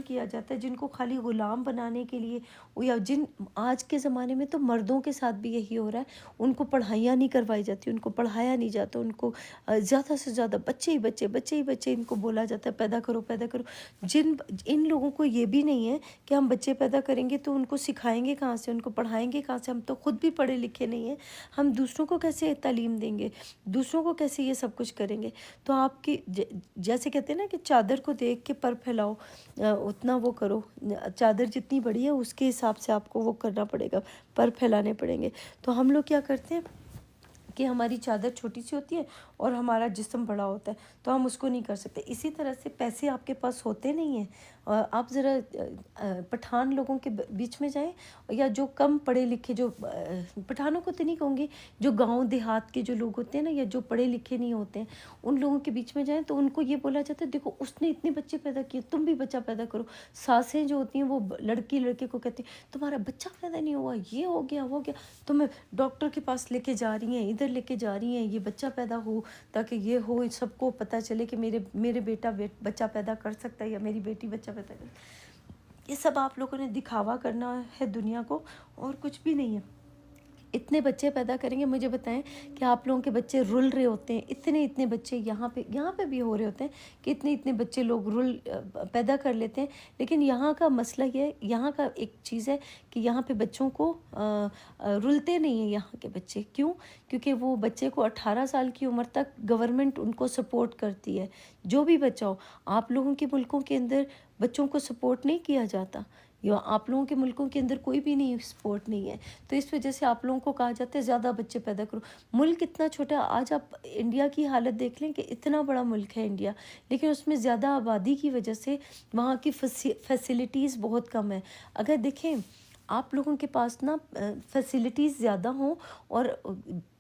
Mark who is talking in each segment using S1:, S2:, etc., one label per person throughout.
S1: کیا جاتا ہے جن کو خالی غلام بنانے کے لیے، یا جن آج کے زمانے میں تو مردوں کے ساتھ بھی یہی ہو رہا ہے، ان کو پڑھائیاں نہیں کروائی جاتی، ان کو پڑھایا نہیں جاتا، ان کو زیادہ سے زیادہ بچے ہی بچے بچے ہی بچے ان کو بولا جاتا ہے پیدا کرو پیدا کرو۔ ان لوگوں کو یہ بھی نہیں ہے کہ ہم بچے پیدا کریں گے تو ان کو سکھائیں گے کہاں سے، ان کو پڑھائیں گے کہاں سے، ہم تو خود بھی پڑھے لکھے نہیں ہیں، ہم دوسروں کو کیسے تعلیم دیں گے، دوسروں کو کیسے یہ سب کچھ کریں گے۔ تو آپ کی جیسے کہتے ہیں نا کہ چادر کو دیکھ کے پر پھیلاؤ، اتنا وہ کرو، چادر جتنی بڑی ہے اس کے حساب سے آپ کو وہ کرنا پڑے گا، پر پھیلانے پڑیں گے۔ تو ہم لوگ کیا کرتے ہیں کہ ہماری چادر چھوٹی سی ہوتی ہے اور ہمارا جسم بڑا ہوتا ہے، تو ہم اس کو نہیں کر سکتے۔ اسی طرح سے پیسے آپ کے پاس ہوتے نہیں ہیں، آپ ذرا پٹھان لوگوں کے بیچ میں جائیں، یا جو کم پڑھے لکھے، جو پٹھانوں کو تو نہیں کہوں گی، جو گاؤں دیہات کے جو لوگ ہوتے ہیں نا، یا جو پڑھے لکھے نہیں ہوتے ہیں، ان لوگوں کے بیچ میں جائیں تو ان کو یہ بولا جاتا ہے دیکھو اس نے اتنے بچے پیدا کیے، تم بھی بچہ پیدا کرو۔ ساسیں جو ہوتی ہیں وہ لڑکی لڑکے کو کہتی ہیں تمہارا بچہ پیدا نہیں ہوا، یہ ہو گیا وہ گیا، تمہیں ڈاکٹر کے پاس لے کے جا رہی ہیں، ادھر لے کے جا رہی ہیں، یہ بچہ پیدا ہو تاکہ یہ ہو، سب کو پتہ چلے کہ میرے بیٹا بچہ پیدا کر سکتا ہے، یا میری بیٹی بچہ پیدا کر سکتا ہے۔ یہ سب آپ لوگوں نے دکھاوا کرنا ہے دنیا کو، اور کچھ بھی نہیں ہے۔ اتنے بچے پیدا کریں گے، مجھے بتائیں کہ آپ لوگوں کے بچے رل رہے ہوتے ہیں، اتنے بچے یہاں پہ بھی ہو رہے ہوتے ہیں کہ اتنے بچے لوگ پیدا کر لیتے ہیں۔ لیکن یہاں کا مسئلہ یہ ہے، یہاں کا ایک چیز ہے کہ یہاں پہ بچوں کو رلتے نہیں ہیں یہاں کے بچے۔ کیوں؟ کیونکہ وہ بچے کو 18 سال کی عمر تک گورنمنٹ ان کو سپورٹ کرتی ہے، جو بھی بچہ ہو۔ آپ لوگوں کے ملکوں کے اندر بچوں کو سپورٹ نہیں کیا جاتا، یا آپ لوگوں کے ملکوں کے اندر کوئی بھی نہیں سپورٹ نہیں ہے، تو اس وجہ سے آپ لوگوں کو کہا جاتا ہے زیادہ بچے پیدا کرو۔ ملک اتنا چھوٹا ہے، آج آپ انڈیا کی حالت دیکھ لیں کہ اتنا بڑا ملک ہے انڈیا، لیکن اس میں زیادہ آبادی کی وجہ سے وہاں کی فیسلٹیز بہت کم ہے۔ اگر دیکھیں آپ لوگوں کے پاس نا فیسلٹیز زیادہ ہوں اور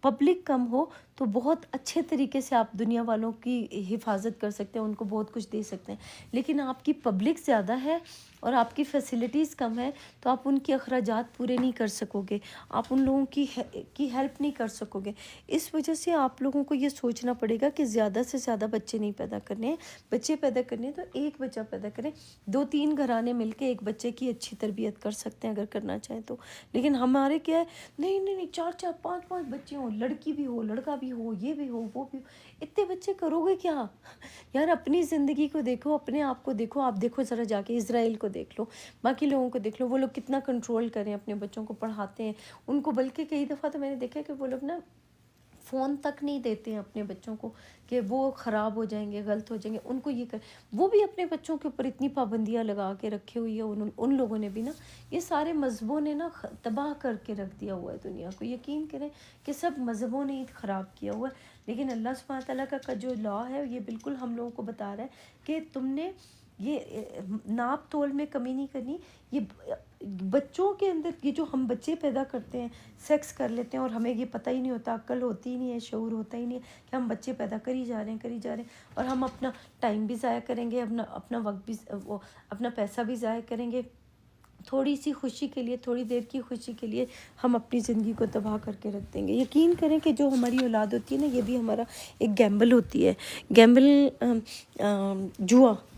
S1: پبلک کم ہو، تو بہت اچھے طریقے سے آپ دنیا والوں کی حفاظت کر سکتے ہیں، ان کو بہت کچھ دے سکتے ہیں۔ لیکن آپ کی پبلک زیادہ ہے اور آپ کی فیسلٹیز کم ہے، تو آپ ان کے اخراجات پورے نہیں کر سکو گے، آپ ان لوگوں کی ہیلپ نہیں کر سکو گے۔ اس وجہ سے آپ لوگوں کو یہ سوچنا پڑے گا کہ زیادہ سے زیادہ بچے نہیں پیدا کرنے ہیں۔ بچے پیدا کرنے ہیں تو ایک بچہ پیدا کریں، 2-3 گھرانے مل کے ایک بچے کی اچھی تربیت کر سکتے ہیں اگر کرنا چاہیں تو۔ لیکن ہمارے کیا ہے، نہیں 4-4 5-5 بچے ہوں، لڑکی بھی ہو لڑکا بھی ہو، یہ بھی ہو وہ بھی ہو، اتنے بچے کرو گے کیا یار؟ اپنی زندگی کو دیکھو، اپنے آپ کو دیکھو۔ آپ دیکھو ذرا جا کے اسرائیل کو دیکھ لو، باقی لوگوں کو دیکھ لو، وہ لوگ کتنا کنٹرول کریں، اپنے بچوں کو پڑھاتے ہیں ان کو، بلکہ کئی دفعہ تو میں نے دیکھا کہ وہ لوگ نا فون تک نہیں دیتے ہیں اپنے بچوں کو کہ وہ خراب ہو جائیں گے، غلط ہو جائیں گے، ان کو یہ وہ بھی اپنے بچوں کے اوپر اتنی پابندیاں لگا کے رکھے ہوئی ہے ان لوگوں نے بھی نا۔ یہ سارے مذہبوں نے نا تباہ کر کے رکھ دیا ہوا ہے دنیا کو۔ یقین کریں کہ سب مذہبوں نے ہی خراب کیا ہوا ہے، لیکن اللہ سبحانہ تعالیٰ کا جو لا ہے یہ بالکل ہم لوگوں کو بتا رہا ہے کہ تم نے یہ ناپ تول میں کمی نہیں کرنی۔ یہ بچوں کے اندر یہ جو ہم بچے پیدا کرتے ہیں، سیکس کر لیتے ہیں اور ہمیں یہ پتہ ہی نہیں ہوتا، عقل ہوتی ہی نہیں ہے، شعور ہوتا ہی نہیں ہے کہ ہم بچے پیدا کری جا رہے ہیں، اور ہم اپنا ٹائم بھی ضائع کریں گے، اپنا وقت بھی، اپنا پیسہ بھی ضائع کریں گے، تھوڑی سی خوشی کے لیے، تھوڑی دیر کی خوشی کے لیے ہم اپنی زندگی کو تباہ کر کے رکھ دیں گے۔ یقین کریں کہ جو ہماری اولاد ہوتی ہے نا، یہ بھی ہمارا ایک گیمبل ہوتی ہے۔ گیمبل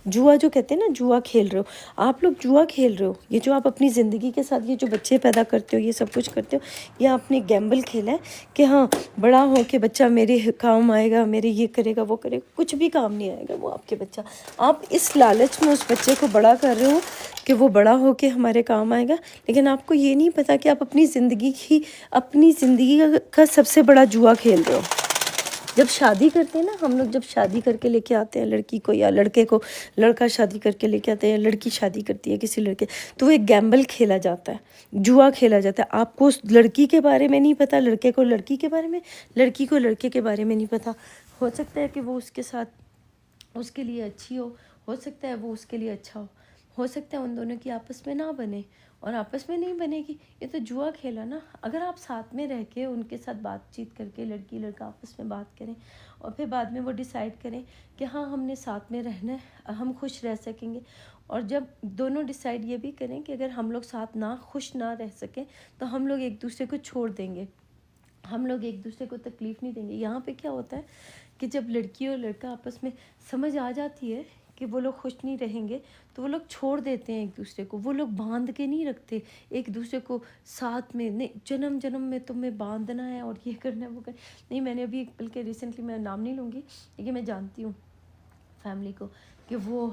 S1: جوا جو کہتے ہیں نا، جوا کھیل رہے ہو آپ لوگ، جوا کھیل رہے ہو۔ یہ جو آپ اپنی زندگی کے ساتھ یہ جو بچے پیدا کرتے ہو، یہ سب کچھ کرتے ہو، یہ آپ نے گیمبل کھیلا ہے کہ ہاں بڑا ہو کے بچہ میرے کام آئے گا، میرے یہ کرے گا وہ کرے گا، کچھ بھی کام نہیں آئے گا وہ آپ کے بچہ۔ آپ اس لالچ میں اس بچے کو بڑا کر رہے ہو کہ وہ بڑا ہو کے ہمارے کام آئے گا، لیکن آپ کو یہ نہیں پتا کہ آپ اپنی زندگی کا سب سے بڑا جوا کھیل رہے ہو۔ جب شادی کرتے ہیں نا ہم لوگ، جب شادی کر کے لے کے آتے ہیں لڑکی کو یا لڑکے کو، لڑکا شادی کر کے لے کے آتے ہیں، لڑکی شادی کرتی ہے کسی لڑکے، تو وہ ایک گیمبل کھیلا جاتا ہے، جوا کھیلا جاتا ہے۔ آپ کو اس لڑکی کے بارے میں نہیں پتا، لڑکے کو لڑکی کے بارے میں، لڑکی کو لڑکے کے بارے میں نہیں پتا۔ ہو سکتا ہے کہ وہ اس کے ساتھ اس کے لیے اچھی ہو سکتا ہے وہ اس کے لیے اچھا ہو سکتا ہے ان دونوں کی آپس میں نہ بنے، اور آپس میں نہیں بنے گی، یہ تو جوا کھیلا نا۔ اگر آپ ساتھ میں رہ کے ان کے ساتھ بات چیت کر کے، لڑکی لڑکا آپس میں بات کریں، اور پھر بعد میں وہ ڈیسائیڈ کریں کہ ہاں ہم نے ساتھ میں رہنا ہے، ہم خوش رہ سکیں گے، اور جب دونوں ڈیسائیڈ یہ بھی کریں کہ اگر ہم لوگ ساتھ خوش نہ رہ سکیں تو ہم لوگ ایک دوسرے کو چھوڑ دیں گے، ہم لوگ ایک دوسرے کو تکلیف نہیں دیں گے۔ یہاں پہ کیا ہوتا ہے کہ جب لڑکی اور لڑکا آپس میں سمجھ آ جاتی ہے کہ وہ لوگ خوش نہیں رہیں گے تو وہ لوگ چھوڑ دیتے ہیں ایک دوسرے کو. وہ لوگ باندھ کے نہیں رکھتے ایک دوسرے کو ساتھ میں. نہیں, جنم جنم میں تمہیں باندھنا ہے اور یہ کرنا ہے وہ کرنا نہیں. میں نے ابھی بلکہ ریسنٹلی, میں نام نہیں لوں گی لیکن میں جانتی ہوں فیملی کو کہ وہ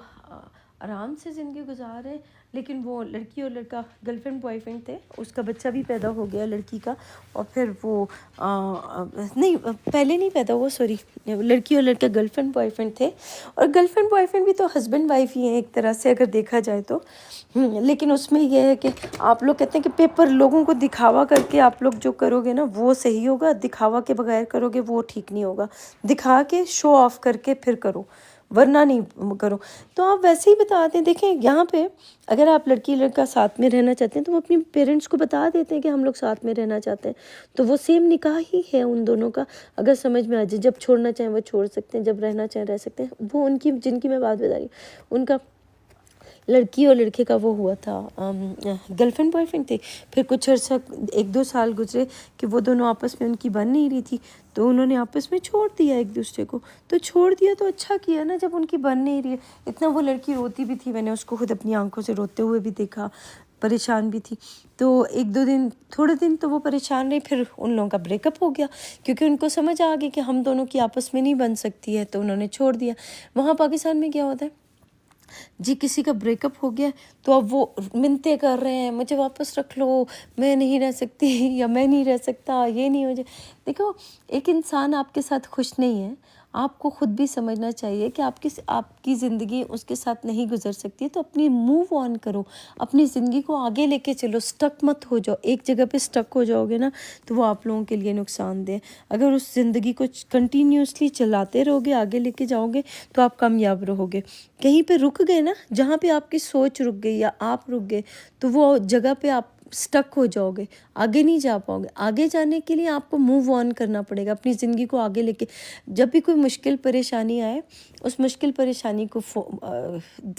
S1: آرام سے زندگی گزار رہے ہیں, لیکن وہ لڑکی اور لڑکا گرل فرینڈ بوائے فرینڈ تھے. اس کا بچہ بھی پیدا ہو گیا لڑکی کا, اور پھر وہ نہیں پہلے نہیں پیدا ہوا, سوری, لڑکی اور لڑکا گرل فرینڈ بوائے فرینڈ تھے. اور گرل فرینڈ بوائے فرینڈ بھی تو ہسبینڈ وائف ہی ہیں ایک طرح سے اگر دیکھا جائے تو. لیکن اس میں یہ ہے کہ آپ لوگ کہتے ہیں کہ پیپر لوگوں کو دکھاوا کر کے آپ لوگ جو کرو گے نا وہ صحیح ہوگا, دکھاوا کے بغیر کرو گے وہ ٹھیک نہیں ہوگا. دکھا کے شو آف کر کے پھر کرو, ورنہ نہیں کرو. تو آپ ویسے ہی بتا دیں. دیکھیں یہاں پہ اگر آپ لڑکی لڑکا ساتھ میں رہنا چاہتے ہیں تو وہ اپنی پیرنٹس کو بتا دیتے ہیں کہ ہم لوگ ساتھ میں رہنا چاہتے ہیں, تو وہ سیم نکاح ہی ہے ان دونوں کا. اگر سمجھ میں آ جائے, جب چھوڑنا چاہیں وہ چھوڑ سکتے ہیں, جب رہنا چاہیں رہ سکتے ہیں. وہ ان کی, جن کی میں بات بتا رہی ہوں, ان کا لڑکی اور لڑکے کا وہ ہوا تھا, گرل فرینڈ بوائے فرینڈ تھے. پھر کچھ عرصہ 1-2 سال گزرے کہ وہ دونوں آپس میں ان کی بن نہیں رہی تھی, تو انہوں نے آپس میں چھوڑ دیا ایک دوسرے کو. تو چھوڑ دیا تو اچھا کیا نا, جب ان کی بن نہیں رہی ہے. اتنا وہ لڑکی روتی بھی تھی, میں نے اس کو خود اپنی آنکھوں سے روتے ہوئے بھی دیکھا, پریشان بھی تھی. تو 1-2 دن, تھوڑے دن تو وہ پریشان رہی, پھر ان لوگوں کا بریک اپ ہو گیا کیونکہ ان کو سمجھ آ گئی کہ ہم دونوں کی آپس میں نہیں بن سکتی ہے, تو انہوں نے چھوڑ دیا. وہاں پاکستان میں کیا ہوتا ہے جی, کسی کا بریک اپ ہو گیا تو اب وہ منتیں کر رہے ہیں, مجھے واپس رکھ لو, میں نہیں رہ سکتی یا میں نہیں رہ سکتا, یہ نہیں ہو جائے. دیکھو ایک انسان آپ کے ساتھ خوش نہیں ہے, آپ کو خود بھی سمجھنا چاہیے کہ آپ کی زندگی اس کے ساتھ نہیں گزر سکتی, تو اپنی موو آن کرو, اپنی زندگی کو آگے لے کے چلو, سٹک مت ہو جاؤ. ایک جگہ پہ سٹک ہو جاؤ گے نا تو وہ آپ لوگوں کے لیے نقصان دہ. اگر اس زندگی کو کنٹینیوسلی چلاتے رہو گے, آگے لے کے جاؤ گے تو آپ کامیاب رہو گے. کہیں پہ رک گئے نا, جہاں پہ آپ کی سوچ رک گئی یا آپ رک گئے, تو وہ جگہ پہ آپ سٹک ہو جاؤ گے, آگے نہیں جا پاؤ گے. آگے جانے کے لیے آپ کو موو آن کرنا پڑے گا, اپنی زندگی کو آگے لے کے. جب بھی کوئی مشکل پریشانی آئے, اس مشکل پریشانی کو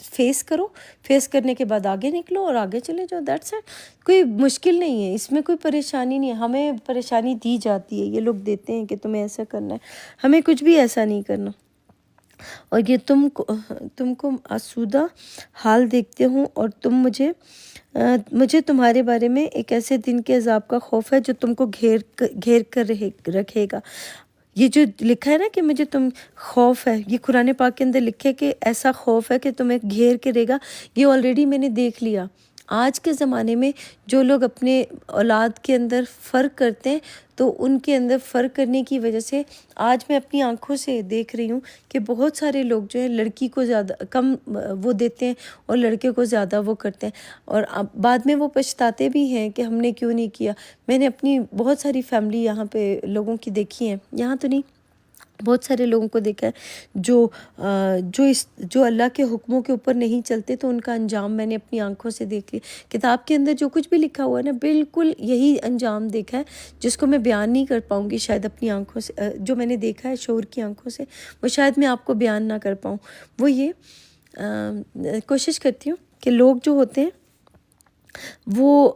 S1: فیس کرو, فیس کرنے کے بعد آگے نکلو اور آگے چلے جاؤ. That's it. کوئی مشکل نہیں ہے اس میں, کوئی پریشانی نہیں ہے. ہمیں پریشانی دی جاتی ہے, یہ لوگ دیتے ہیں کہ تمہیں ایسا کرنا ہے, ہمیں کچھ بھی ایسا نہیں کرنا. اور یہ تم کو آسودہ حال دیکھتے ہوں, اور مجھے تمہارے بارے میں ایک ایسے دن کے عذاب کا خوف ہے جو تم کو گھیر کر رکھے گا. یہ جو لکھا ہے نا کہ مجھے خوف ہے, یہ قرآن پاک کے اندر لکھے کہ ایسا خوف ہے کہ تمہیں گھیر کے رہے گا. یہ آلریڈی میں نے دیکھ لیا. آج کے زمانے میں جو لوگ اپنے اولاد کے اندر فرق کرتے ہیں, تو ان کے اندر فرق کرنے کی وجہ سے آج میں اپنی آنکھوں سے دیکھ رہی ہوں کہ بہت سارے لوگ جو ہیں لڑکی کو زیادہ کم وہ دیتے ہیں اور لڑکے کو زیادہ وہ کرتے ہیں, اور بعد میں وہ پچھتاتے بھی ہیں کہ ہم نے کیوں نہیں کیا. میں نے اپنی بہت ساری فیملی یہاں پہ لوگوں کی دیکھی ہیں, یہاں تو نہیں, بہت سارے لوگوں کو دیکھا ہے جو اللہ کے حکموں کے اوپر نہیں چلتے, تو ان کا انجام میں نے اپنی آنکھوں سے دیکھ لیا. کتاب کے اندر جو کچھ بھی لکھا ہوا ہے نا, بالکل یہی انجام دیکھا ہے جس کو میں بیان نہیں کر پاؤں گی شاید اپنی آنکھوں سے. جو میں نے دیکھا ہے شعور کی آنکھوں سے, وہ شاید میں آپ کو بیان نہ کر پاؤں. وہ یہ کوشش کرتی ہوں کہ لوگ جو ہوتے ہیں وہ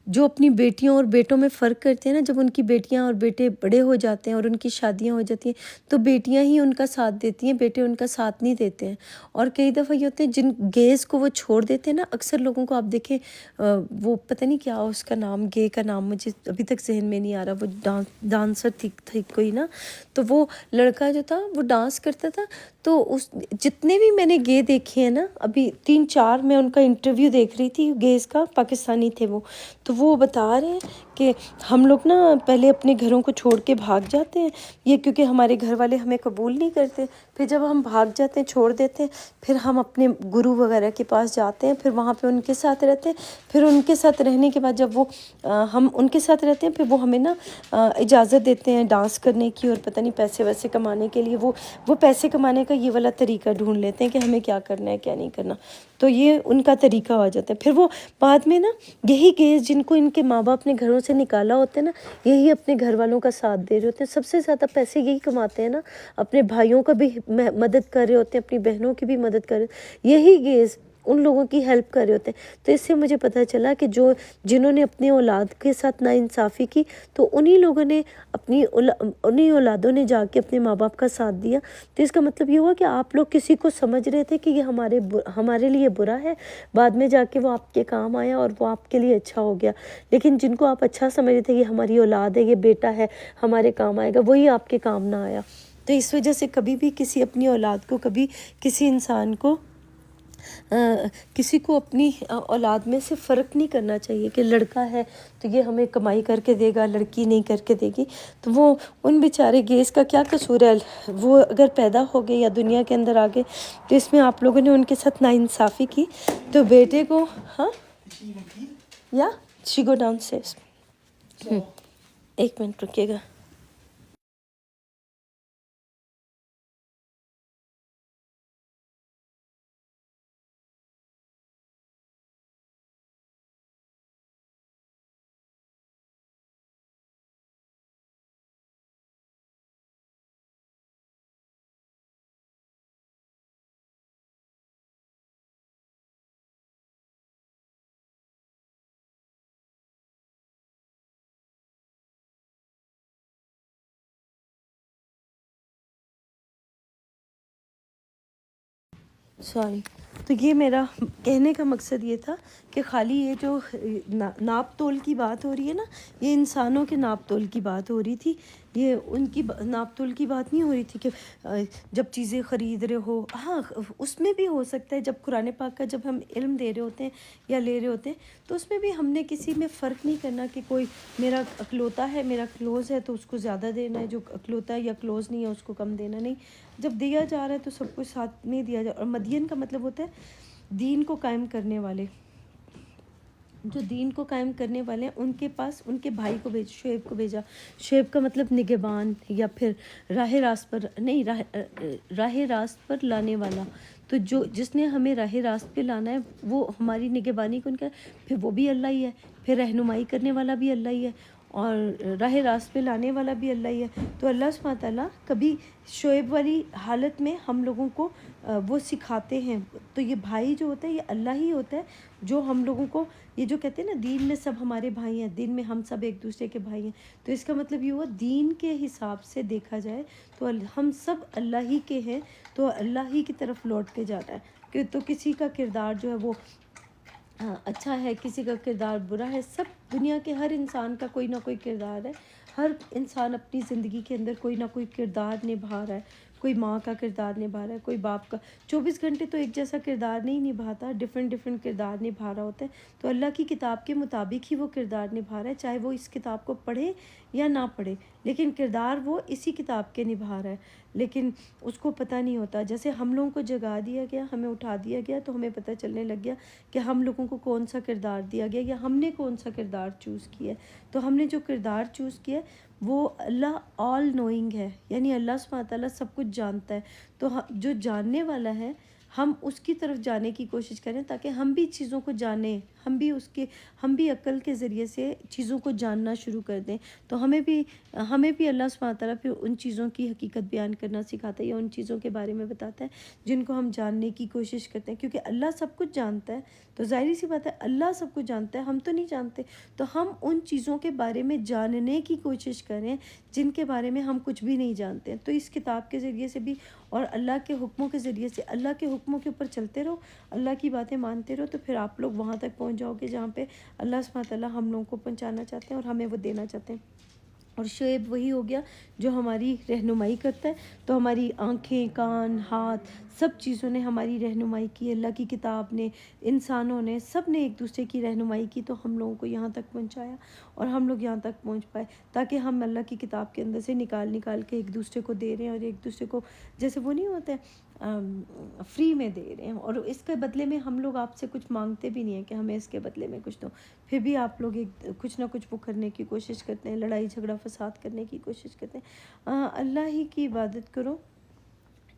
S1: جو اپنی بیٹیوں اور بیٹوں میں فرق کرتے ہیں نا, جب ان کی بیٹیاں اور بیٹے بڑے ہو جاتے ہیں اور ان کی شادیاں ہو جاتی ہیں, تو بیٹیاں ہی ان کا ساتھ دیتی ہیں, بیٹے ان کا ساتھ نہیں دیتے ہیں. اور کئی دفعہ یہ ہوتے ہیں جن گیز کو وہ چھوڑ دیتے ہیں نا, اکثر لوگوں کو آپ دیکھیں وہ پتہ نہیں کیا اس کا نام, گے کا نام مجھے ابھی تک ذہن میں نہیں آ رہا, وہ ڈانسر تھی کوئی نا, تو وہ لڑکا جو تھا وہ ڈانس کرتا تھا. تو جتنے بھی میں نے گے دیکھے ہیں نا, ابھی 3-4 میں ان کا انٹرویو دیکھ رہی تھی گیز کا, پاکستانی تھے وہ, تو وہ بتا رہے ہیں کہ ہم لوگ نا پہلے اپنے گھروں کو چھوڑ کے بھاگ جاتے ہیں, یہ کیونکہ ہمارے گھر والے ہمیں قبول نہیں کرتے. پھر جب ہم بھاگ جاتے ہیں, چھوڑ دیتے ہیں, پھر ہم اپنے گرو وغیرہ کے پاس جاتے ہیں, پھر وہاں پہ ان کے ساتھ رہتے ہیں. پھر ان کے ساتھ رہنے کے بعد جب وہ ہم ان کے ساتھ رہتے ہیں, پھر وہ ہمیں نا اجازت دیتے ہیں ڈانس کرنے کی, اور پتہ نہیں پیسے ویسے کمانے کے لیے وہ پیسے کمانے کا یہ والا طریقہ ڈھونڈ لیتے ہیں کہ ہمیں کیا کرنا ہے کیا نہیں کرنا. تو یہ ان کا طریقہ ہو جاتا ہے. پھر وہ بعد میں نا یہی گیز جن کو ان کے ماں باپ نے گھروں سے نکالا ہوتا ہے نا, یہی اپنے گھر والوں کا ساتھ دے رہے ہوتے ہیں. سب سے زیادہ پیسے یہی کماتے ہیں نا, اپنے بھائیوں کا بھی مدد کر رہے ہوتے ہیں, اپنی بہنوں کی بھی مدد کر رہے ہیں. یہی گیز ان لوگوں کی ہیلپ کر رہے ہوتے ہیں. تو اس سے مجھے پتہ چلا کہ جنہوں نے اپنی اولاد کے ساتھ ناانصافی کی تو انہی لوگوں نے انہی اولادوں نے جا کے اپنے ماں باپ کا ساتھ دیا. تو اس کا مطلب یہ ہوا کہ آپ لوگ کسی کو سمجھ رہے تھے کہ یہ ہمارے لیے برا ہے، بعد میں جا کے وہ آپ کے کام آیا اور وہ آپ کے لیے اچھا ہو گیا. لیکن جن کو آپ اچھا سمجھ رہے تھے یہ ہماری اولاد ہے، یہ بیٹا ہے، ہمارے کام آئے گا، وہی آپ کے کام نہ آیا. تو اس وجہ سے کبھی بھی کسی اپنی اولاد کو، کبھی کسی انسان کو، کسی کو اپنی اولاد میں سے فرق نہیں کرنا چاہیے کہ لڑکا ہے تو یہ ہمیں کمائی کر کے دے گا، لڑکی نہیں کر کے دے گی. تو وہ ان بیچارے گیس کا کیا قصور ہے؟ وہ اگر پیدا ہو گئے یا دنیا کے اندر آ گئے تو اس میں آپ لوگوں نے ان کے ساتھ ناانصافی کی. تو بیٹے کو یا شی گو ڈاؤن اسٹیئرز. ایک منٹ رکیے گا. سوری. تو یہ میرا کہنے کا مقصد یہ تھا کہ خالی یہ جو ناپ تول کی بات ہو رہی ہے نا، یہ انسانوں کے ناپ تول کی بات ہو رہی تھی. یہ ان کی ناپ تول کی بات نہیں ہو رہی تھی کہ جب چیزیں خرید رہے ہو. ہاں اس میں بھی ہو سکتا ہے، جب قرآن پاک کا جب ہم علم دے رہے ہوتے ہیں یا لے رہے ہوتے ہیں تو اس میں بھی ہم نے کسی میں فرق نہیں کرنا کہ کوئی میرا اکلوتا ہے، میرا کلوز ہے تو اس کو زیادہ دینا ہے، جو اکلوتا ہے یا کلوز نہیں ہے اس کو کم دینا نہیں. جب دیا جا رہا ہے تو سب کچھ ساتھ میں دیا جا رہا ہے. اور مدین کا مطلب ہوتا ہے دین کو قائم کرنے والے. جو دین کو قائم کرنے والے ہیں ان کے پاس ان کے بھائی کو شعیب کو بھیجا. شعیب کا مطلب نگہبان یا پھر راہ راست پر نہیں، راہ راست پر لانے والا. تو جس نے ہمیں راہ راست پہ لانا ہے وہ ہماری نگہبانی کون کر، پھر وہ بھی اللہ ہی ہے، پھر رہنمائی کرنے والا بھی اللہ ہی ہے، اور راہ راست پہ لانے والا بھی اللہ ہی ہے. تو اللہ سبحانہ تعالیٰ کبھی شعیب والی حالت میں ہم لوگوں کو وہ سکھاتے ہیں. تو یہ بھائی جو ہوتا ہے یہ اللہ ہی ہوتا ہے جو ہم لوگوں کو، یہ جو کہتے ہیں نا دین میں سب ہمارے بھائی ہیں، دین میں ہم سب ایک دوسرے کے بھائی ہیں. تو اس کا مطلب یہ ہوا دین کے حساب سے دیکھا جائے تو ہم سب اللہ ہی کے ہیں، تو اللہ ہی کی طرف لوٹ کے جانا ہے. تو کسی کا کردار جو ہے وہ اچھا ہے، کسی کا کردار برا ہے. سب دنیا کے ہر انسان کا کوئی نہ کوئی کردار ہے. ہر انسان اپنی زندگی کے اندر کوئی نہ کوئی کردار نبھا رہا ہے. کوئی ماں کا کردار نبھا رہا ہے، کوئی باپ کا. 24 گھنٹے تو ایک جیسا کردار نہیں نبھاتا، ڈفرینٹ کردار نبھا رہا ہوتا ہے. تو اللہ کی کتاب کے مطابق ہی وہ کردار نبھا رہا ہے، چاہے وہ اس کتاب کو پڑھے یا نہ پڑھے، لیکن کردار وہ اسی کتاب کے نبھا رہا ہے. لیکن اس کو پتہ نہیں ہوتا. جیسے ہم لوگوں کو جگا دیا گیا، ہمیں اٹھا دیا گیا تو ہمیں پتہ چلنے لگ گیا کہ ہم لوگوں کو کون سا کردار دیا گیا یا ہم نے کون سا کردار چوز کیا ہے. تو ہم نے جو کردار چوز کیا ہے وہ اللہ آل نوئنگ ہے، یعنی اللہ سبحانہ تعالیٰ سب کچھ جانتا ہے. تو جو جاننے والا ہے ہم اس کی طرف جانے کی کوشش کریں تاکہ ہم بھی چیزوں کو جانیں، ہم بھی عقل کے ذریعے سے چیزوں کو جاننا شروع کر دیں. تو ہمیں بھی اللہ سبحانہ تعالیٰ پھر ان چیزوں کی حقیقت بیان کرنا سکھاتا ہے یا ان چیزوں کے بارے میں بتاتا ہے جن کو ہم جاننے کی کوشش کرتے ہیں. کیونکہ اللہ سب کچھ جانتا ہے تو ظاہری سی بات ہے اللہ سب کچھ جانتا ہے، ہم تو نہیں جانتے. تو ہم ان چیزوں کے بارے میں جاننے کی کوشش کریں جن کے بارے میں ہم کچھ بھی نہیں جانتے. تو اس کتاب کے ذریعے سے بھی اور اللہ کے حکموں کے ذریعے سے، اللہ کے حکموں کے اوپر چلتے رہو، اللہ کی باتیں مانتے رہو، تو پھر آپ لوگ وہاں تک پہنچ جاؤ گے جہاں پہ اللہ سبحانہ تعالیٰ ہم لوگوں کو پہنچانا چاہتے ہیں اور ہمیں وہ دینا چاہتے ہیں. اور شعیب وہی ہو گیا جو ہماری رہنمائی کرتا ہے. تو ہماری آنکھیں، کان، ہاتھ، سب چیزوں نے ہماری رہنمائی کی. اللہ کی کتاب نے، انسانوں نے، سب نے ایک دوسرے کی رہنمائی کی تو ہم لوگوں کو یہاں تک پہنچایا اور ہم لوگ یہاں تک پہنچ پائے تاکہ ہم اللہ کی کتاب کے اندر سے نکال کے ایک دوسرے کو دے رہے ہیں اور ایک دوسرے کو جیسے وہ نہیں ہوتے فری میں دے رہے ہیں. اور اس کے بدلے میں ہم لوگ آپ سے کچھ مانگتے بھی نہیں ہیں کہ ہمیں اس کے بدلے میں کچھ دو، پھر بھی آپ لوگ کچھ نہ کچھ وہ کرنے کی کوشش کرتے ہیں، لڑائی جھگڑا فساد کرنے کی کوشش کرتے ہیں. اللہ ہی کی عبادت کرو،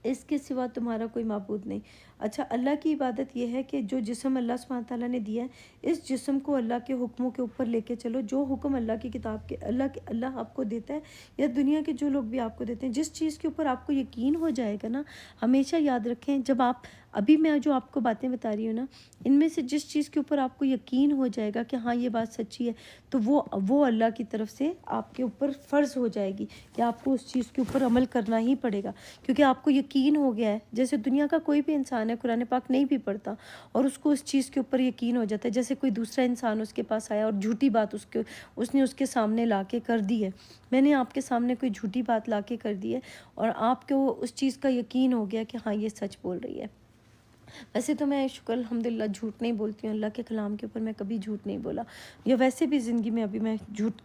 S1: اس کے سوا تمہارا کوئی معبود نہیں. اچھا، اللہ کی عبادت یہ ہے کہ جو جسم اللہ سبحانہ تعالیٰ نے دیا ہے، اس جسم کو اللہ کے حکموں کے اوپر لے کے چلو. جو حکم اللہ کی کتاب کے اللہ آپ کو دیتا ہے، یا دنیا کے جو لوگ بھی آپ کو دیتے ہیں، جس چیز کے اوپر آپ کو یقین ہو جائے گا نا، ہمیشہ یاد رکھیں، جب آپ ابھی میں جو آپ کو باتیں بتا رہی ہوں نا، ان میں سے جس چیز کے اوپر آپ کو یقین ہو جائے گا کہ ہاں یہ بات سچی ہے، تو وہ اللہ کی طرف سے آپ کے اوپر فرض ہو جائے گی کہ آپ کو اس چیز کے اوپر عمل کرنا ہی پڑے گا، کیونکہ آپ کو یقین ہو گیا ہے. جیسے دنیا کا کوئی بھی انسان ہے، قرآن پاک نہیں بھی پڑھتا اور اس کو اس چیز کے اوپر یقین ہو جاتا ہے، جیسے کوئی دوسرا انسان اس کے پاس آیا اور جھوٹی بات اس نے اس کے سامنے لا کے کر دی ہے. میں نے آپ کے سامنے کوئی جھوٹی بات لا کے کر دی ہے اور آپ کو اس چیز کا یقین ہو گیا کہ ہاں یہ سچ بول رہی ہے. ویسے تو میں شکر الحمدللہ جھوٹ نہیں بولتی ہوں، اللہ کے کلام کے اوپر میں کبھی جھوٹ نہیں بولا، یا ویسے بھی زندگی میں ابھی میں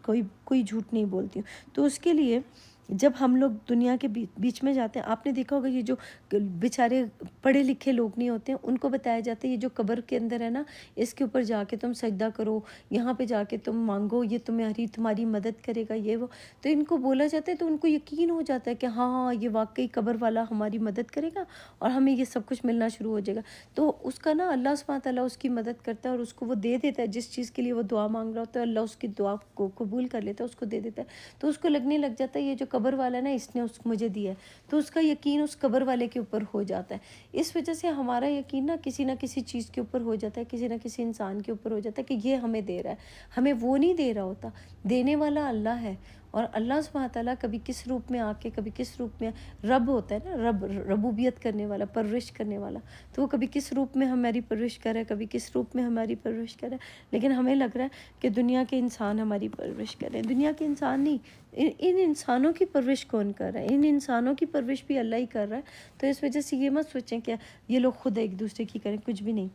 S1: کوئی جھوٹ نہیں بولتی ہوں. تو اس کے لیے جب ہم لوگ دنیا کے بیچ میں جاتے ہیں، آپ نے دیکھا ہوگا یہ جو بیچارے پڑھے لکھے لوگ نہیں ہوتے ہیں، ان کو بتایا جاتا ہے یہ جو قبر کے اندر ہے نا، اس کے اوپر جا کے تم سجدہ کرو، یہاں پہ جا کے تم مانگو، یہ تمہاری مدد کرے گا، یہ وہ. تو ان کو بولا جاتا ہے تو ان کو یقین ہو جاتا ہے کہ ہاں یہ واقعی قبر والا ہماری مدد کرے گا اور ہمیں یہ سب کچھ ملنا شروع ہو جائے گا. تو اس کا نا اللہ سبحانہ تعالیٰ اس کی مدد کرتا ہے اور اس کو وہ دے دیتا ہے، جس چیز کے لیے وہ دعا مانگ رہا ہوتا ہے اللہ اس کی دعا کو قبول کر لیتا ہے، اس کو دے دیتا ہے. تو اس کو لگنے لگ جاتا ہے یہ جو قبر والا ہے نا، اس نے مجھے دیا ہے، تو اس کا یقین اس قبر والے کے اوپر ہو جاتا ہے. اس وجہ سے ہمارا یقین نہ کسی چیز کے اوپر ہو جاتا ہے، کسی نہ کسی انسان کے اوپر ہو جاتا ہے کہ یہ ہمیں دے رہا ہے. ہمیں وہ نہیں دے رہا ہوتا، دینے والا اللہ ہے. اور اللہ سبحانہ تعالیٰ کبھی کس روپ میں آ کے، کبھی کس روپ میں، رب ہوتا ہے نا، ربوبیت کرنے والا، پرورش کرنے والا، تو وہ کبھی کس روپ میں ہماری پرورش کر رہا ہے، کبھی کس روپ میں ہماری پرورش کر رہا ہے. لیکن ہمیں لگ رہا ہے کہ دنیا کے انسان ہماری پرورش کر رہے ہیں. دنیا کے انسان نہیں، ان انسانوں کی پرورش کون کر رہا ہے؟ ان انسانوں کی پرورش بھی اللہ ہی کر رہا ہے. تو اس وجہ سے یہ مت سوچیں کہ یہ لوگ خود ایک دوسرے کی کریں، کچھ بھی نہیں.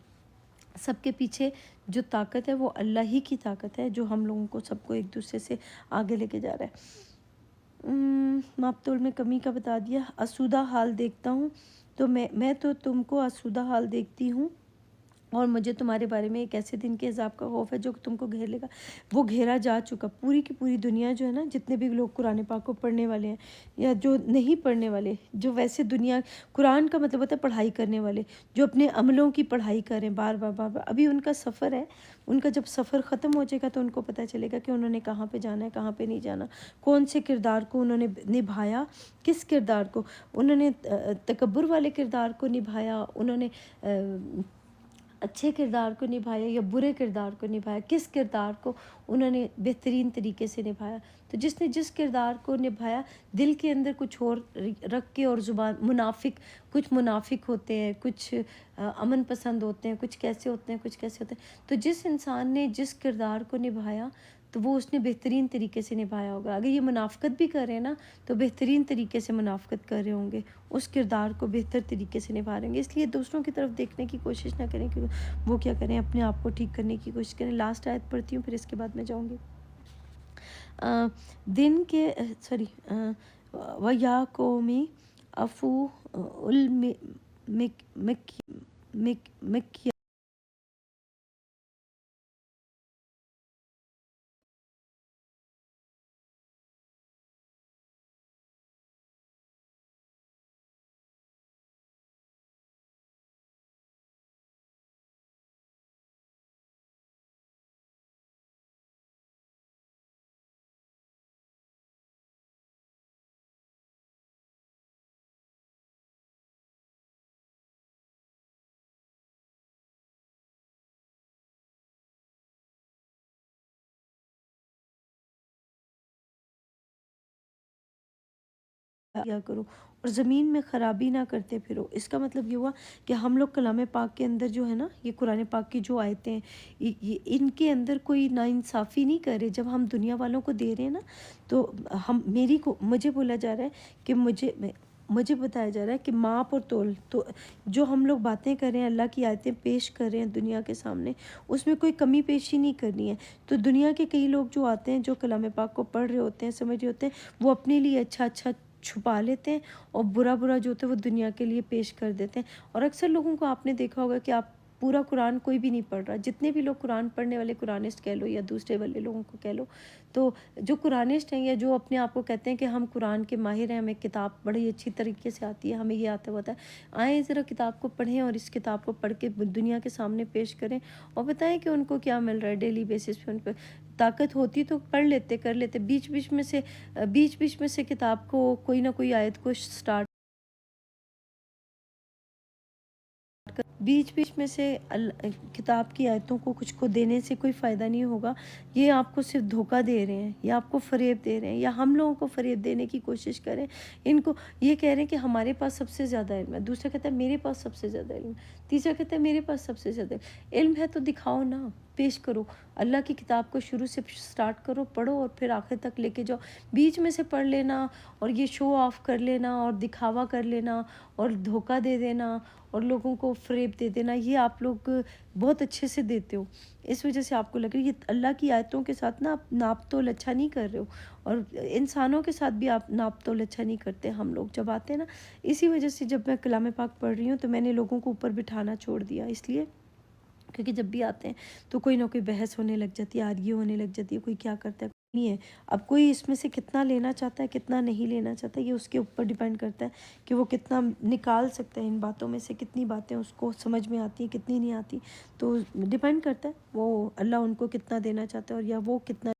S1: سب کے پیچھے جو طاقت ہے وہ اللہ ہی کی طاقت ہے، جو ہم لوگوں کو سب کو ایک دوسرے سے آگے لے کے جا رہا ہے. ماپ تول میں کمی کا بتا دیا. آسودہ حال دیکھتا ہوں تو میں تو تم کو آسودہ حال دیکھتی ہوں، اور مجھے تمہارے بارے میں ایک ایسے دن کے عذاب کا خوف ہے جو تم کو گھیر لے گا. وہ گھیرا جا چکا. پوری کی پوری دنیا جو ہے نا، جتنے بھی لوگ قرآن پاک کو پڑھنے والے ہیں یا جو نہیں پڑھنے والے، جو ویسے دنیا، قرآن کا مطلب ہوتا ہے پڑھائی کرنے والے، جو اپنے عملوں کی پڑھائی کریں بار بار. ابھی ان کا سفر ہے، ان کا جب سفر ختم ہو جائے گا تو ان کو پتہ چلے گا کہ انہوں نے کہاں پہ جانا ہے، کہاں پہ نہیں جانا، کون سے کردار کو انہوں نے نبھایا، کس کردار کو انہوں نے، تکبر والے کردار کو نبھایا، انہوں نے اچھے کردار کو نبھایا یا برے کردار کو نبھایا، کس کردار کو انہوں نے بہترین طریقے سے نبھایا. تو جس نے جس کردار کو نبھایا، دل کے اندر کچھ اور رکھ کے، اور زبان کچھ منافق ہوتے ہیں، کچھ امن پسند ہوتے ہیں، کچھ کیسے ہوتے ہیں، کچھ کیسے ہوتے ہیں. تو جس انسان نے جس کردار کو نبھایا تو وہ اس نے بہترین طریقے سے نبھایا ہوگا. اگر یہ منافقت بھی کر رہے ہیں نا، تو بہترین طریقے سے منافقت کر رہے ہوں گے، اس کردار کو بہتر طریقے سے نبھا رہے ہوں گے. اس لیے دوسروں کی طرف دیکھنے کی کوشش نہ کریں کہ وہ کیا کریں، اپنے آپ کو ٹھیک کرنے کی کوشش کریں. لاسٹ آیت پڑھتی ہوں، پھر اس کے بعد میں جاؤں گی. دن کے وَيَا قَوْمِ أَوْفُوا الْمِكْيَالَ کیا کرو اور زمین میں خرابی نہ کرتے پھرو. اس کا مطلب یہ ہوا کہ ہم لوگ کلام پاک کے اندر جو ہے نا، یہ قرآن پاک کی جو آیتیں ہیں، ان کے اندر کوئی ناانصافی نہیں کر رہے. جب ہم دنیا والوں کو دے رہے ہیں نا، تو مجھے بولا جا رہا ہے کہ مجھے بتایا جا رہا ہے کہ ماپ اور تول، تو جو ہم لوگ باتیں کر رہے ہیں، اللہ کی آیتیں پیش کر رہے ہیں دنیا کے سامنے، اس میں کوئی کمی پیشی نہیں کرنی ہے. تو دنیا کے کئی لوگ جو آتے ہیں، جو کلام پاک کو پڑھ رہے ہوتے ہیں، سمجھ رہے ہوتے ہیں، وہ اپنے لیے اچھا چھپا لیتے ہیں اور برا جو ہوتا ہے وہ دنیا کے لیے پیش کر دیتے ہیں. اور اکثر لوگوں کو آپ نے دیکھا ہوگا کہ آپ پورا قرآن کوئی بھی نہیں پڑھ رہا. جتنے بھی لوگ قرآن پڑھنے والے قرآنسٹ کہہ لو یا دوسرے والے لوگوں کو کہہ لو، تو جو قرآنسٹ ہیں یا جو اپنے آپ کو کہتے ہیں کہ ہم قرآن کے ماہر ہیں، ہمیں کتاب بڑی اچھی طریقے سے آتی ہے، ہمیں یہ آتا ہوتا ہے، آئیں ذرا کتاب کو پڑھیں اور اس کتاب کو پڑھ کے دنیا کے سامنے پیش کریں اور بتائیں کہ ان کو کیا مل رہا ہے ڈیلی بیسس پہ. ان پہ طاقت ہوتی تو پڑھ لیتے، کر لیتے. بیچ بیچ میں سے کتاب کو کوئی نہ کوئی آیت کو سٹارٹ، بیچ میں سے کتاب کی آیتوں کو کچھ کو دینے سے کوئی فائدہ نہیں ہوگا. یہ آپ کو صرف دھوکہ دے رہے ہیں، یا آپ کو فریب دے رہے ہیں، یا ہم لوگوں کو فریب دینے کی کوشش کریں. ان کو یہ کہہ رہے ہیں کہ ہمارے پاس سب سے زیادہ علم ہے، دوسرا کہتا ہے میرے پاس سب سے زیادہ علم ہے، تیسرا کہتا ہے میرے پاس سب سے زیادہ علم ہے. تو دکھاؤ نا، پیش کرو. اللہ کی کتاب کو شروع سے سٹارٹ کرو، پڑھو اور پھر آخر تک لے کے جاؤ. بیچ میں سے پڑھ لینا اور یہ شو آف کر لینا اور دکھاوا کر لینا اور دھوکہ دے دینا اور لوگوں کو فریب دے دینا، یہ آپ لوگ بہت اچھے سے دیتے ہو. اس وجہ سے آپ کو لگ رہا ہے یہ اللہ کی آیتوں کے ساتھ نا آپ ناپ تول اچھا نہیں کر رہے ہو، اور انسانوں کے ساتھ بھی آپ ناپ تول اچھا نہیں کرتے. ہم لوگ جب آتے ہیں نا، اسی وجہ سے جب میں کلام پاک پڑھ رہی ہوں تو میں نے لوگوں کو اوپر بٹھانا چھوڑ دیا، اس لیے کیونکہ جب بھی آتے ہیں تو کوئی نہ کوئی بحث ہونے لگ جاتی ہے، آرگی ہونے لگ جاتی ہے، کوئی کیا کرتا ہے نہیں ہے. اب کوئی اس میں سے کتنا لینا چاہتا ہے کتنا نہیں لینا چاہتا، یہ اس کے اوپر ڈیپینڈ کرتا ہے کہ وہ کتنا نکال سکتا ہے ان باتوں میں سے، کتنی باتیں اس کو سمجھ میں آتی ہیں کتنی نہیں آتی. تو ڈیپینڈ کرتا ہے وہ اللہ ان کو کتنا دینا چاہتا ہے اور یا وہ کتنا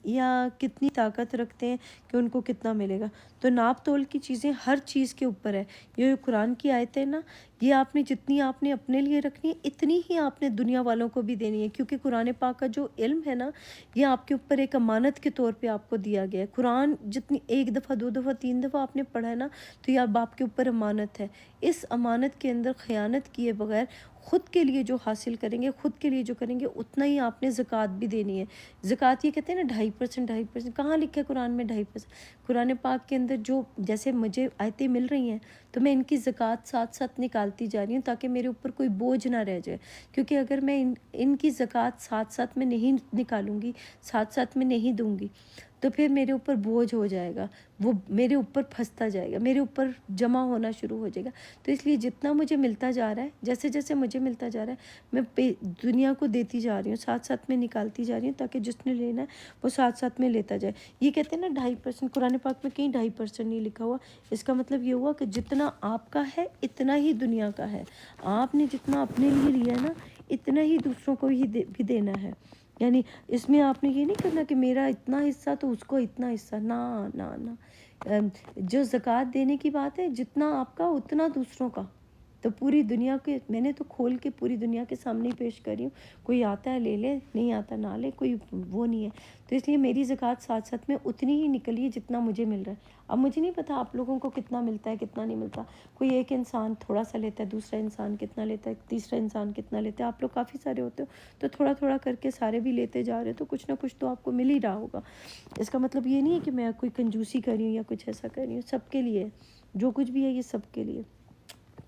S1: یا کتنی طاقت رکھتے ہیں کہ ان کو کتنا ملے گا. تو ناپ تول کی چیزیں ہر چیز کے اوپر ہے. یہ قرآن کی آیتیں نا، یہ آپ نے جتنی آپ نے اپنے لیے رکھنی ہے اتنی ہی آپ نے دنیا والوں کو بھی دینی ہے، کیونکہ قرآن پاک کا جو علم ہے نا، یہ آپ کے اوپر ایک امانت کے طور پہ آپ کو دیا گیا ہے. قرآن جتنی ایک دفعہ دو دفعہ تین دفعہ آپ نے پڑھا ہے نا، تو یہ اب آپ کے اوپر امانت ہے. اس امانت کے اندر خیانت کیے بغیر خود کے لیے جو حاصل کریں گے، خود کے لیے جو کریں گے، اتنا ہی آپ نے زکوٰۃ بھی دینی ہے. زکوٰۃ یہ کہتے ہیں نا 2.5%، کہاں لکھا ہے قرآن میں 2.5%؟ قرآن پاک کے اندر جو جیسے مجھے آیتیں مل رہی ہیں تو میں ان کی زکوٰۃ ساتھ ساتھ نکالتی جا رہی ہوں تاکہ میرے اوپر کوئی بوجھ نہ رہ جائے. کیونکہ اگر میں ان کی زکوٰۃ ساتھ ساتھ میں نہیں نکالوں گی، ساتھ ساتھ میں نہیں دوں گی، تو پھر میرے اوپر بوجھ ہو جائے گا، وہ میرے اوپر پھنستا جائے گا، میرے اوپر جمع ہونا شروع ہو جائے گا. تو اس لیے جتنا مجھے ملتا جا رہا ہے، جیسے جیسے مجھے ملتا جا رہا ہے، میں دنیا کو دیتی جا رہی ہوں، ساتھ ساتھ میں نکالتی جا رہی ہوں تاکہ جس نے لینا ہے وہ ساتھ ساتھ میں لیتا جائے. یہ کہتے ہیں نا 2.5%، قرآن پاک میں کہیں 2.5% نہیں لکھا ہوا. اس کا مطلب یہ ہوا کہ جتنا آپ کا ہے اتنا ہی دنیا کا ہے. آپ نے جتنا اپنے لیے لیا نا، اتنا ہی دوسروں کو بھی دینا ہے. یعنی اس میں آپ نے یہ نہیں کرنا کہ میرا اتنا حصہ تو اس کو اتنا حصہ، نہ نہ نہ. جو زکوٰۃ دینے کی بات ہے، جتنا آپ کا اتنا دوسروں کا. تو پوری دنیا کے میں نے تو کھول کے پوری دنیا کے سامنے پیش کر رہی ہوں. کوئی آتا ہے لے لے، نہیں آتا نہ لے، کوئی وہ نہیں ہے. تو اس لیے میری زکوٰۃ ساتھ ساتھ میں اتنی ہی نکلی ہے جتنا مجھے مل رہا ہے. اب مجھے نہیں پتا آپ لوگوں کو کتنا ملتا ہے کتنا نہیں ملتا. کوئی ایک انسان تھوڑا سا لیتا ہے، دوسرا انسان کتنا لیتا ہے، تیسرا انسان کتنا لیتا ہے. آپ لوگ کافی سارے ہوتے ہو تو تھوڑا تھوڑا کر کے سارے بھی لیتے جا رہے ہو، تو کچھ نہ کچھ تو آپ کو مل ہی رہا ہوگا. اس کا مطلب یہ نہیں ہے کہ میں کوئی کنجوسی کر رہی ہوں یا کچھ ایسا کر رہی ہوں. سب کے لیے جو کچھ بھی ہے یہ سب کے لیے.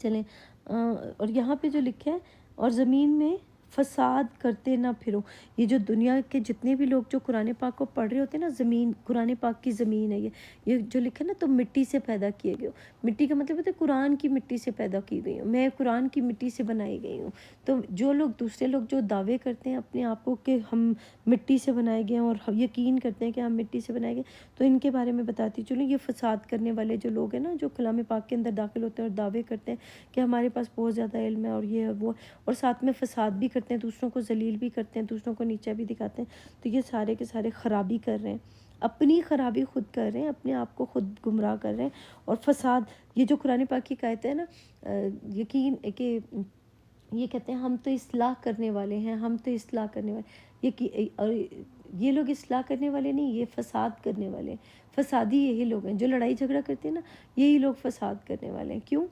S1: چلیں، اور یہاں پہ جو لکھا ہے، اور زمین میں فساد کرتے نہ پھرو. یہ جو دنیا کے جتنے بھی لوگ جو قرآن پاک کو پڑھ رہے ہوتے ہیں نا، زمین قرآن پاک کی زمین ہے یہ جو لکھا ہے نا، تو مٹی سے پیدا کیے گئے ہو. مٹی کا مطلب ہوتا ہے قرآن کی مٹی سے پیدا کی گئی ہوں میں، قرآن کی مٹی سے بنائی گئی ہوں. تو جو لوگ دوسرے لوگ جو دعوے کرتے ہیں اپنے آپ کو کہ ہم مٹی سے بنائے گئے ہیں اور یقین کرتے ہیں کہ ہم مٹی سے بنائے گئے، تو ان کے بارے میں بتاتی چلوں. یہ فساد کرنے والے جو لوگ ہیں نا، جو کلام پاک کے اندر داخل ہوتے ہیں اور دعوے کرتے ہیں کہ ہمارے پاس بہت زیادہ علم ہے اور یہ وہ، اور ساتھ میں فساد بھی کرتے ہیں، دوسروں کو ذلیل بھی کرتے ہیں، دوسروں کو نیچا بھی دکھاتے ہیں. تو یہ سارے کے سارے خرابی کر رہے ہیں، اپنی خرابی خود کر رہے ہیں، اپنے آپ کو خود گمراہ کر رہے ہیں. اور فساد، یہ جو قرآن پاک کی آیت ہے نا، یقین کہ یہ کہتے ہیں ہم تو اصلاح کرنے والے ہیں، ہم تو اصلاح کرنے والے. اور یہ لوگ اصلاح کرنے والے نہیں، یہ فساد کرنے والے ہیں. فسادی یہی لوگ ہیں جو لڑائی جھگڑا کرتے ہیں نا، یہی لوگ فساد کرنے والے ہیں. کیوں؟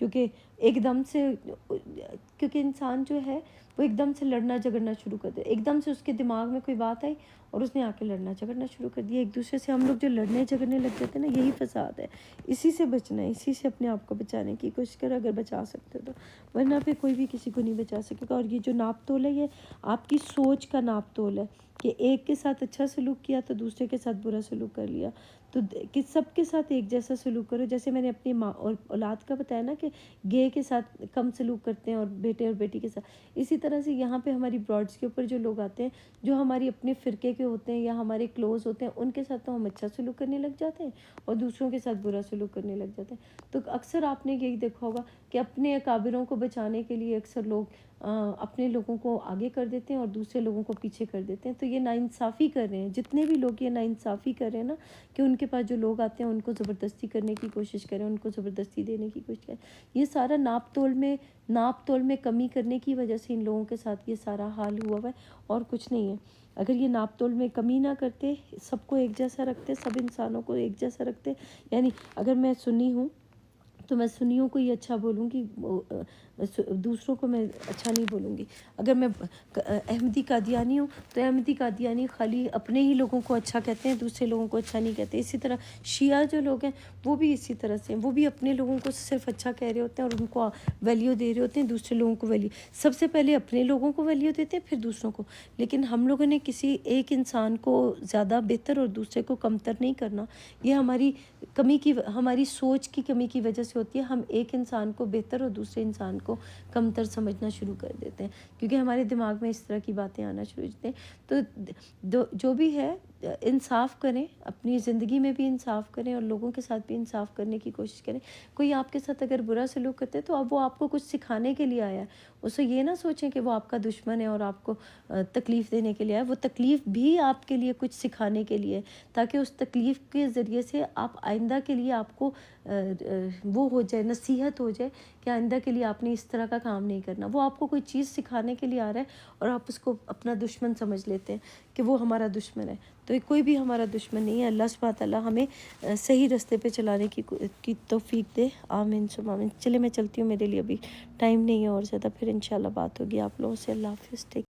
S1: کیونکہ ایک دم سے، کیونکہ انسان جو ہے وہ ایک دم سے لڑنا جھگڑنا شروع کر دے. ایک دم سے اس کے دماغ میں کوئی بات آئی اور اس نے آ کے لڑنا جھگڑنا شروع کر دیا ایک دوسرے سے. ہم لوگ جو لڑنے جھگڑنے لگ جاتے ہیں نا، یہی فساد ہے. اسی سے بچنا ہے، اسی سے اپنے آپ کو بچانے کی کوشش کرو اگر بچا سکتے ہو تو، ورنہ پہ کوئی بھی کسی کو نہیں بچا سکے گا. اور یہ جو ناپ تول ہے، یہ آپ کی سوچ کا ناپ تول ہے کہ ایک کے ساتھ اچھا سلوک کیا تو دوسرے کے ساتھ برا سلوک کر لیا. تو کہ سب کے ساتھ ایک جیسا سلوک کرو. جیسے میں نے اپنی ماں اور اولاد کا بتایا نا کہ گے کے ساتھ کم سلوک کرتے ہیں اور بیٹے اور بیٹی کے ساتھ. اسی طرح سے یہاں پہ ہماری براڈس کے اوپر جو لوگ آتے ہیں جو ہماری اپنے فرقے کے ہوتے ہیں یا ہمارے کلوز ہوتے ہیں ان کے ساتھ تو ہم اچھا سلوک کرنے لگ جاتے ہیں اور دوسروں کے ساتھ برا سلوک کرنے لگ جاتے ہیں. تو اکثر آپ نے یہی دیکھا ہوگا کہ اپنے اکابروں کو بچانے کے لیے اکثر لوگ اپنے لوگوں کو آگے کر دیتے ہیں اور دوسرے لوگوں کو پیچھے کر دیتے ہیں. تو یہ ناانصافی کر رہے ہیں جتنے بھی لوگ یہ ناانصافی کر رہے ہیں نا کہ ان کے پاس جو لوگ آتے ہیں ان کو زبردستی کرنے کی کوشش کریں, ان کو زبردستی دینے کی کوشش کریں. یہ سارا ناپ تول میں کمی کرنے کی وجہ سے ان لوگوں کے ساتھ یہ سارا حال ہوا ہے اور کچھ نہیں ہے. اگر یہ ناپ تول میں کمی نہ کرتے, سب کو ایک جیسا رکھتے, سب انسانوں کو ایک جیسا رکھتے, یعنی اگر میں سنی ہوں تو میں سنیوں کو یہ اچھا بولوں گی, دوسروں کو میں اچھا نہیں بولوں گی. اگر میں احمدی قادیانی ہوں تو احمدی قادیانی خالی اپنے ہی لوگوں کو اچھا کہتے ہیں, دوسرے لوگوں کو اچھا نہیں کہتے. اسی طرح شیعہ جو لوگ ہیں وہ بھی اسی طرح سے ہیں, وہ بھی اپنے لوگوں کو صرف اچھا کہہ رہے ہوتے ہیں اور ان کو ویلیو دے رہے ہوتے ہیں, دوسرے لوگوں کو ویلیو, سب سے پہلے اپنے لوگوں کو ویلیو دیتے ہیں پھر دوسروں کو. لیکن ہم لوگوں نے کسی ایک انسان کو زیادہ بہتر اور دوسرے کو کمتر نہیں کرنا. یہ ہماری سوچ کی کمی کی وجہ سے ہوتی ہے. ہم ایک انسان کو بہتر اور دوسرے انسان کو کمتر سمجھنا شروع کر دیتے ہیں کیونکہ ہمارے دماغ میں اس طرح کی باتیں آنا شروع ہوتے ہیں. تو جو بھی ہے انصاف کریں, اپنی زندگی میں بھی انصاف کریں اور لوگوں کے ساتھ بھی انصاف کرنے کی کوشش کریں. کوئی آپ کے ساتھ اگر برا سلوک کرتے تو اب وہ آپ کو کچھ سکھانے کے لیے آیا ہے, اسے یہ نہ سوچیں کہ وہ آپ کا دشمن ہے اور آپ کو تکلیف دینے کے لیے آیا. وہ تکلیف بھی آپ کے لیے کچھ سکھانے کے لیے, تاکہ اس تکلیف کے ذریعے سے آپ آئندہ کے لیے آپ کو وہ ہو جائے, نصیحت ہو جائے کہ آئندہ کے لیے آپ نے اس طرح کا کام نہیں کرنا. وہ آپ کو کوئی چیز سکھانے کے لیے آ رہا ہے اور آپ اس کو اپنا دشمن سمجھ لیتے ہیں کہ وہ ہمارا دشمن ہے. تو کوئی بھی ہمارا دشمن نہیں ہے. اللہ سبحانہ تعالیٰ ہمیں صحیح راستے پہ چلانے کی توفیق دے. آمین ثم آمین. چلے میں چلتی ہوں, میرے لیے ابھی ٹائم نہیں ہے اور زیادہ, پھر انشاءاللہ بات ہوگی آپ لوگوں سے. اللہ حافظ.